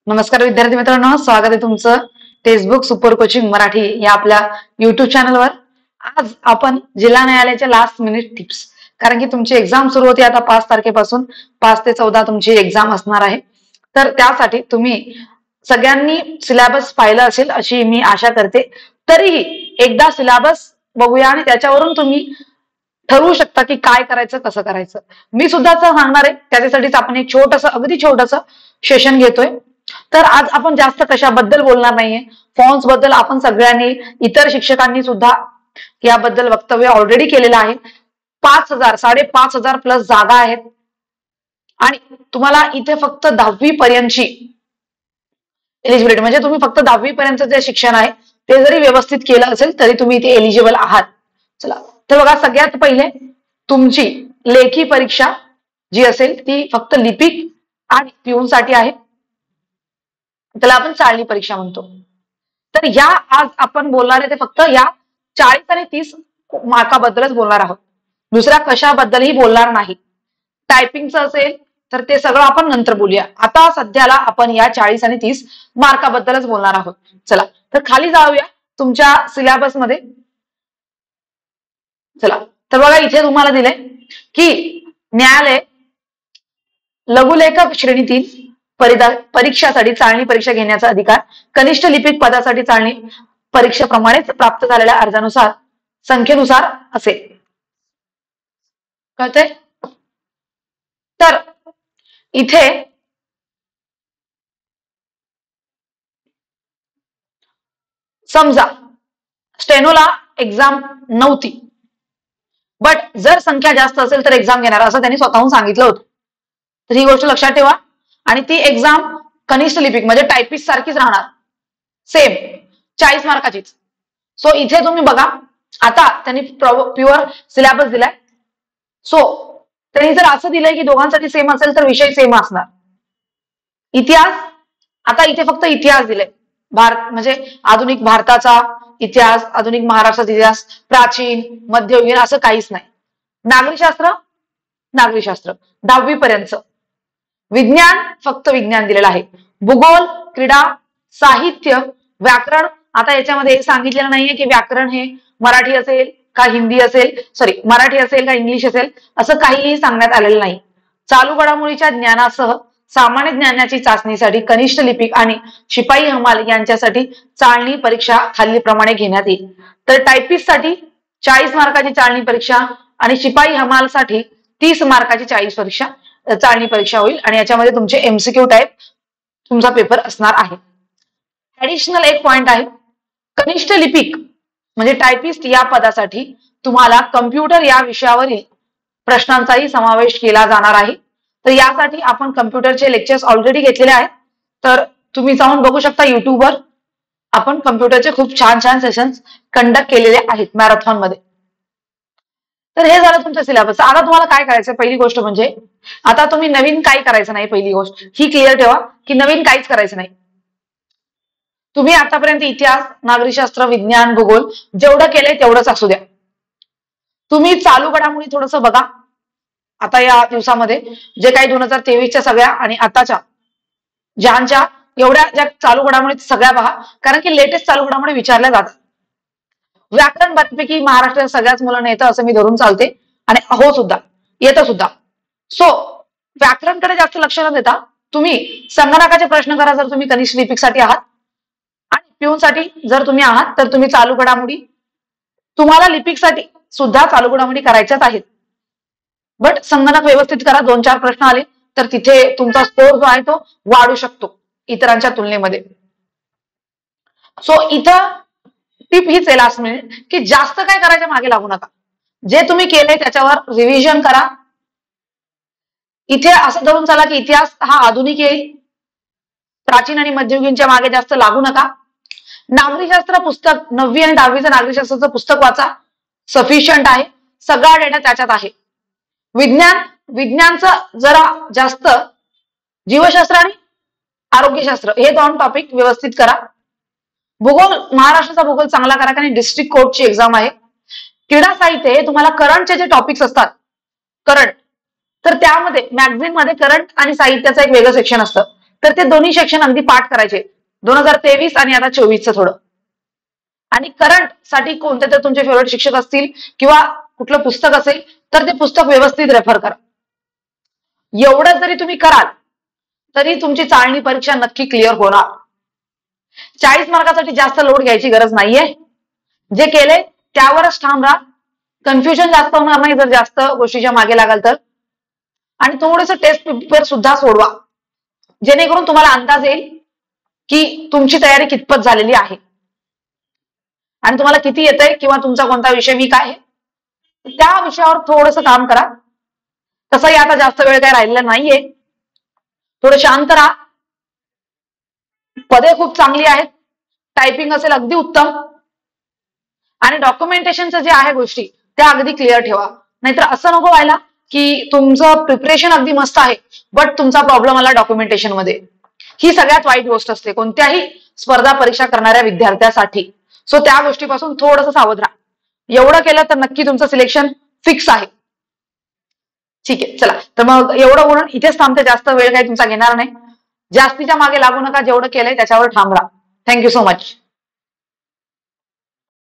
नमस्कार विद्यार्थी मित्रांनो, स्वागत आहे तुमचं टेक्स्टबुक सुपर कोचिंग मराठी या आपल्या युट्यूब चॅनलवर। आज आपण जिल्हा न्यायालयाच्या लास्ट मिनिट टिप्स, कारण की तुमची एक्झाम सुरू होती आता 5 तारखेपासून 5 ते 14 तुमची एक्झाम असणार आहे। तर त्यासाठी तुम्ही सगळ्यांनी सिलेबस पाहिला असेल अशी मी आशा करते। तरीही एकदा सिलेबस बघूया आणि त्याच्यावरून तुम्ही ठरवू शकता की काय करायचं कसं करायचं। मी सुद्धा सांगणार आहे, त्याच्यासाठीच आपण एक अगदी छोटंसं सेशन घेतोय। तर आज आपण जास्त कशाबद्दल बोलणार नाहीये, फॉर्म्स बद्दल आपण सगळ्यांनी इतर शिक्षकांनी सुद्धा याबद्दल वक्तव्य ऑलरेडी केलेलं आहे। 5,000 5,500 प्लस जागा आहेत आणि तुम्हाला इथे फक्त 10वी पर्यंतची एलिजिबिलिटी, म्हणजे तुम्ही फक्त 10वी पर्यंत जे शिक्षण आहे ते जरी व्यवस्थित केलं असेल तरी तुम्ही इथे एलिजिबल आहात। चला तर बघा, सगळ्यात पहिले तुमची लेखी परीक्षा जी असेल ती फक्त लिपिक आणि पिऊन साठी आहे, त्याला आपण चाळणी परीक्षा म्हणतो। तर या आज आपण बोलणार आहे ते फक्त या 40 आणि 30 मार्काबद्दलच बोलणार आहोत, दुसऱ्या कशाबद्दलही बोलणार नाही। टायपिंगचं असेल तर ते सगळं आपण नंतर बोलूया, आता सध्याला आपण या 40 आणि 30 मार्काबद्दलच बोलणार आहोत। चला तर खाली जाऊया तुमच्या सिलेबस मध्ये। चला तर बघा, इथे तुम्हाला दिले की न्यायालय लघुलेखक श्रेणी 3 परीक्षासाठी चाळणी परीक्षा घेण्याचा अधिकार कनिष्ठ लिपिक पदासाठी चाळणी परीक्षेप्रमाणेच प्राप्त झालेल्या अर्जानुसार संख्येनुसार असेल। कळतंय? तर इथे समजा स्टेनोला एक्झाम नव्हती, बट जर संख्या जास्त असेल तर एक्झाम घेणार असं त्यांनी स्वतःहून सांगितलं होतं। तर ही गोष्ट लक्षात ठेवा। आणि ती एक्झाम कनिष्ठ लिपिक म्हणजे टायपिस्ट सारखीच राहणार, सेम 40 मार्काचीच। सो इथे तुम्ही बघा, आता त्यांनी प्युअर सिलेबस दिलाय। सो त्यांनी जर असं दिलंय की दोघांसाठी सेम असेल तर विषय सेम असणार। इतिहास, आता इथे फक्त इतिहास दिलाय, भारत म्हणजे आधुनिक भारताचा इतिहास, आधुनिक महाराष्ट्राचा इतिहास, प्राचीन मध्ययुगीन असं काहीच नाही। नागरिकशास्त्र 10वी पर्यंत। विज्ञान फक्त विज्ञान दिलेलं आहे। भूगोल, क्रीडा, साहित्य, व्याकरण, आता याच्यामध्ये सांगितलेलं नाहीये की व्याकरण हे मराठी असेल का हिंदी असेल, मराठी असेल का इंग्लिश असेल, असं काहीही सांगण्यात आलेलं नाही। चालू घडामोडीच्या ज्ञानासह सामान्य ज्ञानाची चाचणीसाठी कनिष्ठ लिपिक आणि शिपाई हमाल यांच्यासाठी चाळणी परीक्षा खालीलप्रमाणे घेण्यात येईल। तर टायपिस्ट साठी 40 मार्काची चाळणी परीक्षा आणि शिपाई हमाल साठी 30 मार्काची चाळणी परीक्षा होईल आणि याच्यामध्ये तुमचे एमसीक्यू टाईप तुमचा पेपर असणार आहे। ऍडिशनल एक पॉइंट आहे, कनिष्ठ लिपिक म्हणजे टायपिस्ट या पदासाठी तुम्हाला कम्प्युटर या विषयावरील प्रश्नांचाही समावेश केला जाणार आहे। तर यासाठी आपण कम्प्युटरचे लेक्चर्स ऑलरेडी घेतलेले आहेत, तर तुम्ही जाऊन बघू शकता युट्यूबवर। आपण कम्प्युटरचे खूप छान छान सेशन्स कंडक्ट केलेले आहेत मॅरेथॉन मध्ये। तर हे झालं तुमचं सिलेबस। आता तुम्हाला काय करायचं, पहिली गोष्ट म्हणजे आता तुम्ही नवीन काही करायचं नाही। पहिली गोष्ट ही क्लिअर ठेवा की नवीन काहीच करायचं नाही। तुम्ही आतापर्यंत इतिहास, नागरिकशास्त्र, विज्ञान, भूगोल जेवढं केलंय तेवढंच असू द्या। तुम्ही चालू घडामोडी थोडस बघा, आता या दिवसामध्ये जे काही 2023च्या सगळ्या आणि आताच्या ज्यांच्या एवढ्या ज्या चालू घडामोडी सगळ्या पहा, कारण की लेटेस्ट चालू घडामोडी विचारल्या जातात। व्याकरण बऱ्यापैकी महाराष्ट्रात सगळ्याच मुलांना येतं असं मी धरून चालते आणि येतं सुद्धा। सो व्याकरणकडे जास्त लक्ष न देता तुम्ही संगणकाचे प्रश्न करा जर तुम्ही कनिष्ठ लिपिकसाठी आहात, आणि पिऊनसाठी जर तुम्ही आहात तर तुम्ही चालू घडामोडी, तुम्हाला लिपिकसाठी सुद्धा चालू घडामोडी करायच्याच आहेत, बट संगणक व्यवस्थित करा। 2-4 प्रश्न आले तर तिथे तुमचा स्कोर जो आहे तो वाढू शकतो इतरांच्या तुलनेमध्ये। सो इथं टिप हीच आहे लास्ट मिनिट की जास्त काय करायच्या मागे लागू नका, जे तुम्ही केलंय त्याच्यावर रिव्हिजन करा। इथे असं धरून चला की इतिहास हा आधुनिक येईल, प्राचीन आणि मध्ययुगीनच्या मागे जास्त लागू नका। नागरिकशास्त्र पुस्तक 9वी आणि 10वीचं नागरिकशास्त्राचं पुस्तक वाचा, सफिशियंट आहे, सगळा डेटा त्याच्यात आहे। विज्ञानचं जरा जास्त, जीवशास्त्र आणि आरोग्यशास्त्र हे 2 टॉपिक व्यवस्थित करा। भूगोल, महाराष्ट्राचा भूगोल चांगला करा, कारण डिस्ट्रिक्ट कोर्टची एक्झाम आहे। क्रीडा साहित्य हे तुम्हाला करंटचे जे टॉपिक्स असतात, करंट, तर त्यामध्ये मॅगझिन मध्ये करंट आणि साहित्याचं एक वेगळं सेक्शन असतं, तर ते दोन्ही सेक्शन अगदी पाठ करायचे, 2023 आणि आता 24चं थोडं. आणि करंट साठी कोणते तर तुमचे फेवरेट शिक्षक असतील किंवा कुठलं पुस्तक असेल तर ते पुस्तक व्यवस्थित रेफर करा. एवढं जरी तुम्ही कराल तरी तुमची चाळणी परीक्षा नक्की क्लिअर होणार. 40 मार्कासाठी जास्त लोड घ्यायची गरज नाहीये. जे केले त्यावरच ठाम राहा. कन्फ्युजन जास्त होणार नाही जर जास्त गोष्टीच्या मागे लागाल तर. आणि थोडंसं टेस्ट पेपर सुद्धा सोडवा, जेणेकरून तुम्हाला अंदाज येईल की तुमची तयारी कितपत झालेली आहे आणि तुम्हाला किती येतंय किंवा तुमचा कोणता विषय वीक आहे, त्या विषयावर थोडंसं काम करा. तसंही आता जास्त वेळ काही राहिलेला नाहीये. थोडं शांत राहा. पदे खूप चांगली आहेत, टायपिंग असेल अगदी उत्तम, आणि डॉक्युमेंटेशनचं जे आहे गोष्टी त्या अगदी क्लिअर ठेवा. नाहीतर असं नको व्हायला की तुमचं प्रिपरेशन अगदी मस्त आहे बट तुमचा प्रॉब्लेम आला डॉक्युमेंटेशन मध्ये. ही सगळ्यात वाईट गोष्ट असते कोणत्याही स्पर्धा परीक्षा करणाऱ्या विद्यार्थ्यासाठी. सो त्या गोष्टीपासून थोडंसं सावध राहा. एवढं केलं तर नक्की तुमचं सिलेक्शन फिक्स आहे. ठीक आहे, चला तर मग एवढं बोलून इथेच थांबते, जास्त वेळ काही तुमचा घेणार नाही. जास्तीच्या मागे लागू नका, जेवढं केलंय त्याच्यावर ठाम राहा. Thank you so much.